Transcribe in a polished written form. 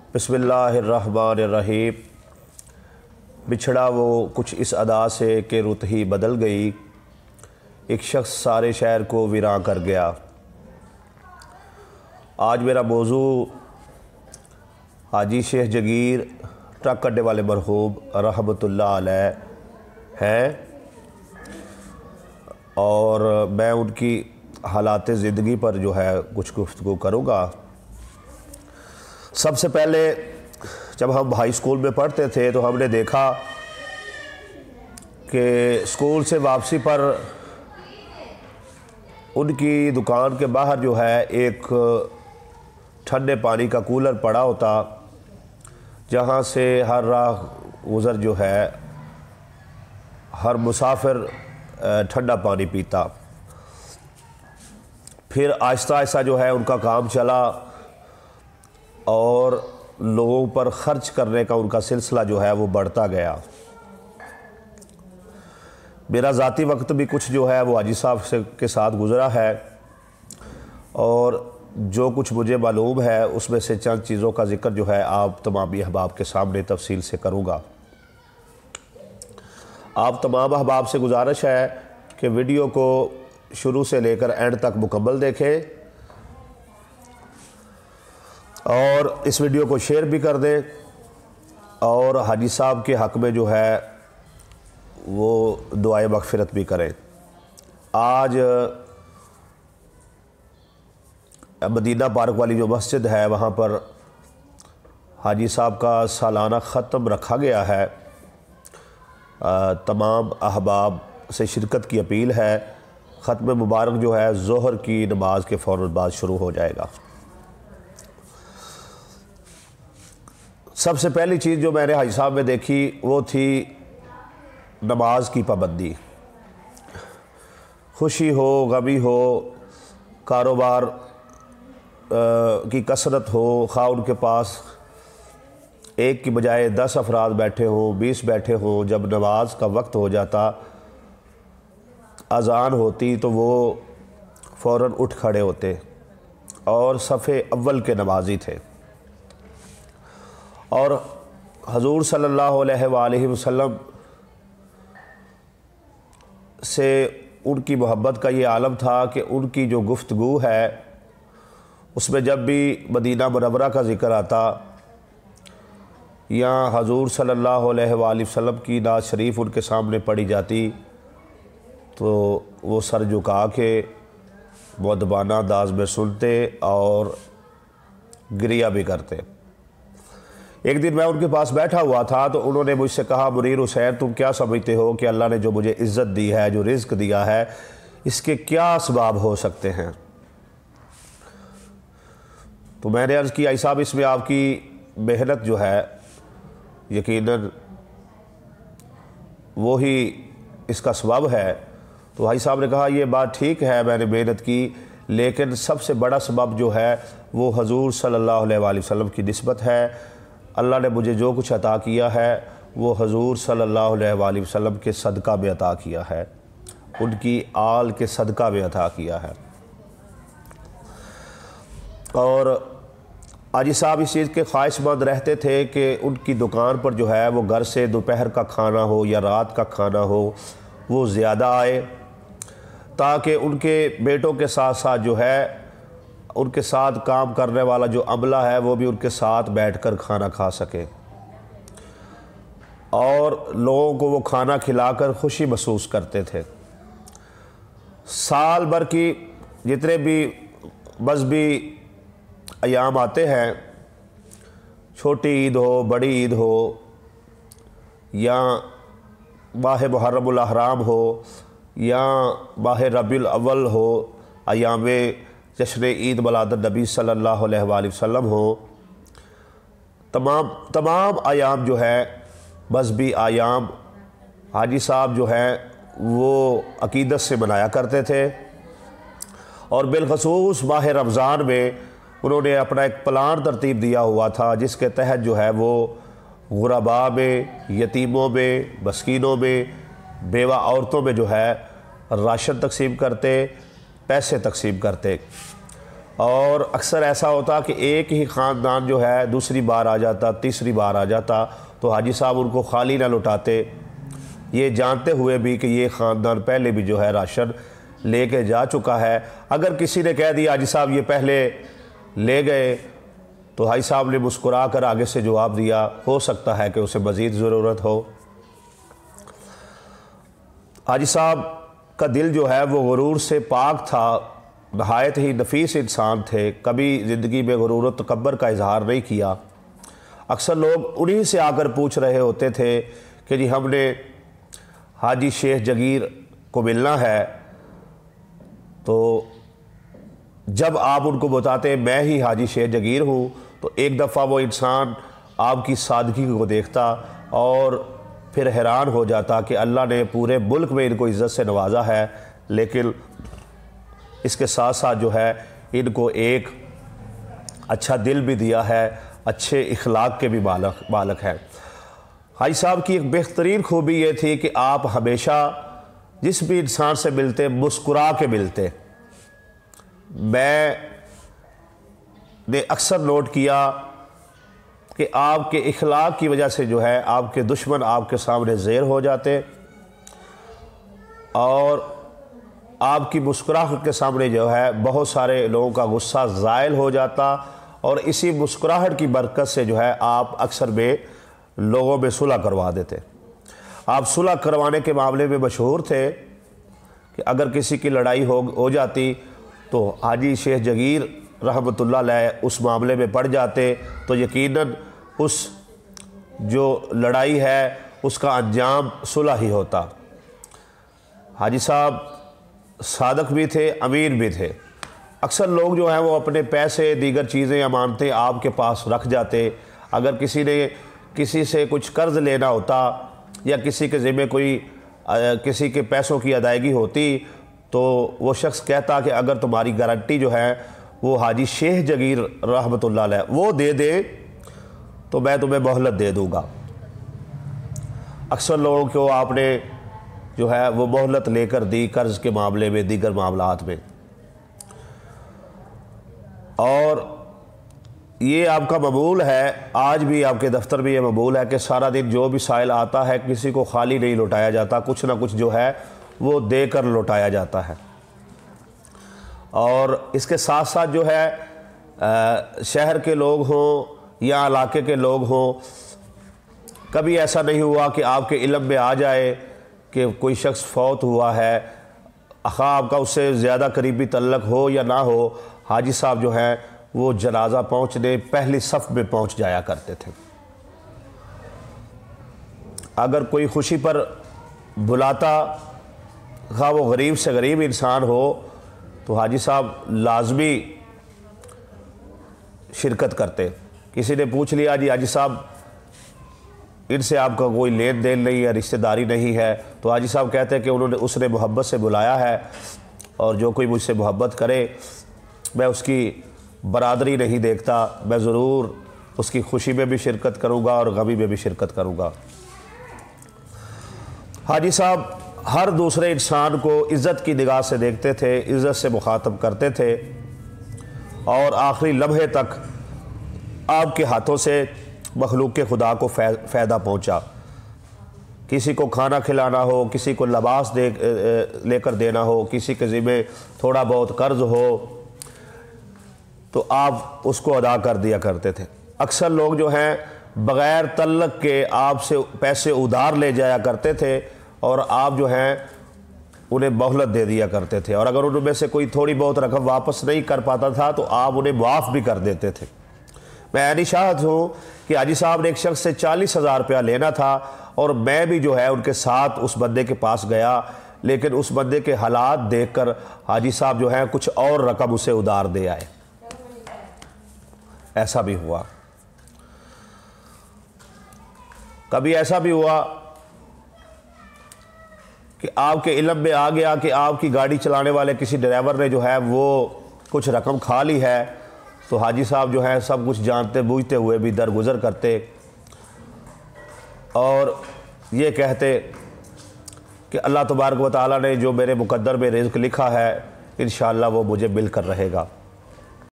बिस्मिल्लाहिर्रहमानिर्रहीम। बिछड़ा वो कुछ इस अदा से कि रुत ही बदल गई, एक शख्स सारे शहर को वीरान कर गया। आज मेरा मौजू हाजी शेख जगीर ट्रक अड्डे वाले मरहूम रहमतुल्लाह अलैह हैं और मैं उनकी हालात ज़िंदगी पर जो है कुछ गुफ्तगू करूँगा। सबसे पहले जब हम हाई स्कूल में पढ़ते थे तो हमने देखा कि स्कूल से वापसी पर उनकी दुकान के बाहर जो है एक ठंडे पानी का कूलर पड़ा होता, जहाँ से हर राह गुज़र जो है हर मुसाफिर ठंडा पानी पीता। फिर आहिस्ता आहिस्ता जो है उनका काम चला और लोगों पर ख़र्च करने का उनका सिलसिला जो है वो बढ़ता गया। मेरा ज़ाती वक्त भी कुछ जो है वो हाजी साहब से के साथ गुज़रा है और जो कुछ मुझे मालूम है उसमें से चंद चीज़ों का ज़िक्र जो है आप तमाम अहबाब के सामने तफसील से करूँगा। आप तमाम अहबाब से गुजारिश है कि वीडियो को शुरू से लेकर एंड तक मुकम्मल देखें और इस वीडियो को शेयर भी कर दें और हाजी साहब के हक़ में जो है वो दुआए मग़फ़िरत भी करें। आज मदीना पार्क वाली जो मस्जिद है वहाँ पर हाजी साहब का सालाना ख़त्म रखा गया है। तमाम अहबाब से शिरकत की अपील है। ख़त्म मुबारक जो है ज़ोहर की नमाज के फ़ौरन बाद शुरू हो जाएगा। सबसे पहली चीज़ जो मैंने हाजी साहब में देखी वो थी नमाज की पाबंदी। खुशी हो, गमी हो, कारोबार की कसरत हो, खा उनके पास एक की बजाय 10 अफराद बैठे हो, 20 बैठे हो, जब नमाज का वक्त हो जाता, अज़ान होती तो वो फ़ौरन उठ खड़े होते और सफ़े अव्वल के नमाजी थे और हजूर सल्लल्लाहु अलैहि वसल्लम से उनकी मोहब्बत का ये आलम था कि उनकी जो गुफ्तगू है उसमें जब भी मदीना मुनव्वरा का ज़िक्र आता या हजूर सल्लल्लाहु अलैहि वसल्लम की नात शरीफ उनके सामने पढ़ी जाती तो वो सर झुका के मुअद्दबाना अंदाज़ में सुनते और गिरिया भी करते। एक दिन मैं उनके पास बैठा हुआ था तो उन्होंने मुझसे कहा, मुनीर हुसैन तुम क्या समझते हो कि अल्लाह ने जो मुझे इज़्ज़त दी है, जो रिज़्क़ दिया है, इसके क्या असबाब हो सकते हैं? तो मैंने अर्ज़ किया, साहब इसमें आपकी मेहनत जो है यकीनन वो ही इसका सबब है। तो भाई साहब ने कहा ये बात ठीक है, मैंने मेहनत की, लेकिन सबसे बड़ा सबब जो है वो हजूर सल्लल्लाहु अलैहि वसल्लम की निस्बत है। अल्लाह ने मुझे जो कुछ अता किया है वो हजूर सल्लल्लाहु अलैहि वसल्लम के सदका में अता किया है, उनकी आल के सदका में अता किया है। और हाजी साहब इस चीज़ के ख्वाहिशमंद रहते थे कि उनकी दुकान पर जो है वो घर से दोपहर का खाना हो या रात का खाना हो वो ज़्यादा आए, ताकि उनके बेटों के साथ साथ जो है उनके साथ काम करने वाला जो अमला है वो भी उनके साथ बैठकर खाना खा सके और लोगों को वो खाना खिलाकर खुशी महसूस करते थे। साल भर की जितने भी मज़हबी अयाम आते हैं, छोटी ईद हो, बड़ी ईद हो या माह मुहर्रमुल अहराम हो या माह रबीउल अव्वल हो, अयाम जश्न ईद मिलादुन नबी सल्लल्लाहु अलैहि वसल्लम हो, तमाम आयाम जो है मज़हबी आयाम हाजी साहब जो है वो अकीदत से मनाया करते थे। और बिलखसूस माह रमज़ान में उन्होंने अपना एक प्लान तरतीब दिया हुआ था जिसके तहत जो है वो गुरबा में, यतीमों में, मस्कीनों में, बेवा औरतों में जो है राशन तकसीम करते, पैसे तकसीम करते और अक्सर ऐसा होता कि एक ही ख़ानदान जो है दूसरी बार आ जाता, तीसरी बार आ जाता, तो हाजी साहब उनको खाली ना लौटाते, ये जानते हुए भी कि ये ख़ानदान पहले भी जो है राशन लेके जा चुका है। अगर किसी ने कह दिया हाजी साहब ये पहले ले गए, तो हाजी साहब ने मुस्कुरा कर आगे से जवाब दिया, हो सकता है कि उसे मज़ीद ज़रूरत हो। हाजी साहब का दिल जो है वो गुरूर से पाक था, नहायत ही नफीस इंसान थे, कभी ज़िंदगी में गुरूर व तकब्बर का इजहार नहीं किया। अक्सर लोग उन्हीं से आकर पूछ रहे होते थे कि जी हमने हाजी शेख जगीर को मिलना है, तो जब आप उनको बताते मैं ही हाजी शेख जगीर हूँ, तो एक दफ़ा वो इंसान आपकी सादगी को देखता और फिर हैरान हो जाता कि अल्लाह ने पूरे मुल्क में इनको इज़्ज़त से नवाजा है, लेकिन इसके साथ साथ जो है इनको एक अच्छा दिल भी दिया है, अच्छे इखलाक के भी मालक हैं। हाजी साहब की एक बेहतरीन खूबी ये थी कि आप हमेशा जिस भी इंसान से मिलते मुस्कुरा के मिलते। मैंने अक्सर नोट किया कि आपके इखलाक की वजह से जो है आपके दुश्मन आपके सामने ज़ेर हो जाते और आपकी मुस्कुराहट के सामने जो है बहुत सारे लोगों का गुस्सा ज़ायल हो जाता, और इसी मुस्कुराहट की बरकत से जो है आप अक्सर में लोगों में सुलह करवा देते। आप सुलह करवाने के मामले में मशहूर थे कि अगर किसी की लड़ाई हो जाती तो हाजी शेख जगीर रहमतुल्लाह अलैह उस मामले में पड़ जाते, तो यकीनन उस जो लड़ाई है उसका अंजाम सुलह ही होता। हाजी साहब सादक भी थे, अमीन भी थे। अक्सर लोग जो हैं वो अपने पैसे दीगर चीज़ें अमानतें आपके पास रख जाते। अगर किसी ने किसी से कुछ कर्ज़ लेना होता या किसी के ज़िम्मे कोई किसी के पैसों की अदायगी होती, तो वो शख्स कहता कि अगर तुम्हारी गारंटी जो है वो हाजी शेख जगीर रहमतुल्लाह अलैह वो दे दे तो मैं तुम्हें मोहलत दे दूँगा। अक्सर लोगों को आपने जो है वो मोहलत लेकर दी कर्ज़ के मामले में, दीगर मामलात में। और ये आपका मकबूल है, आज भी आपके दफ्तर में ये मकबूल है कि सारा दिन जो भी साइल आता है किसी को खाली नहीं लौटाया जाता, कुछ ना कुछ जो है वो देकर लौटाया जाता है। और इसके साथ साथ जो है शहर के लोग हों या इलाके के लोग हों, कभी ऐसा नहीं हुआ कि आपके इल्म में आ जाए कि कोई शख्स फौत हुआ है, खा आपका उससे ज़्यादा करीबी तल्लक हो या ना हो, हाजी साहब जो हैं वो जनाजा पहुँचने पहली सफ़ में पहुँच जाया करते थे। अगर कोई खुशी पर बुलाता, खा वो गरीब से गरीब इंसान हो, तो हाजी साहब लाजमी शिरकत करते। किसी ने पूछ लिया जी हाजी साहब इनसे आपका कोई लेन देन नहीं है, रिश्तेदारी नहीं है, तो हाजी साहब कहते हैं कि उसने मोहब्बत से बुलाया है और जो कोई मुझसे मोहब्बत करे मैं उसकी बरादरी नहीं देखता, मैं ज़रूर उसकी खुशी में भी शिरकत करूँगा और गमी में भी शिरकत करूँगा। हाजी साहब हर दूसरे इंसान को इज़्ज़त की निगाह से देखते थे, इज़्ज़त से मुखातब करते थे और आखिरी लम्हे तक आपके हाथों से मखलूक के खुदा को फ़ायदा पहुँचा। किसी को खाना खिलाना हो, किसी को लिबास लेकर देना हो, किसी के ज़िम्मे थोड़ा बहुत कर्ज़ हो तो आप उसको अदा कर दिया करते थे। अक्सर लोग जो हैं बग़ैर तल्लक के आपसे पैसे उधार ले जाया करते थे और आप जो हैं उन्हें मोहलत दे दिया करते थे, और अगर उनमें से कोई थोड़ी बहुत रकम वापस नहीं कर पाता था तो आप उन्हें माफ़ भी कर देते थे। मैं निशाहत हूँ कि हाजी साहब ने एक शख्स से 40,000 रुपया लेना था और मैं भी जो है उनके साथ उस बंदे के पास गया, लेकिन उस बंदे के हालात देखकर हाजी साहब जो है कुछ और रकम उसे उधार दे आए। ऐसा भी हुआ। कभी ऐसा भी हुआ कि आपके इल्म में आ गया कि आपकी गाड़ी चलाने वाले किसी ड्राइवर ने जो है वो कुछ रकम खा ली है, तो हाजी साहब जो है सब कुछ जानते बूझते हुए भी दरगुजर करते और ये कहते कि अल्लाह तबारक व तआला ने जो मेरे मुकद्दर में रिज़्क़ लिखा है इंशाअल्लाह वो मुझे मिल कर रहेगा।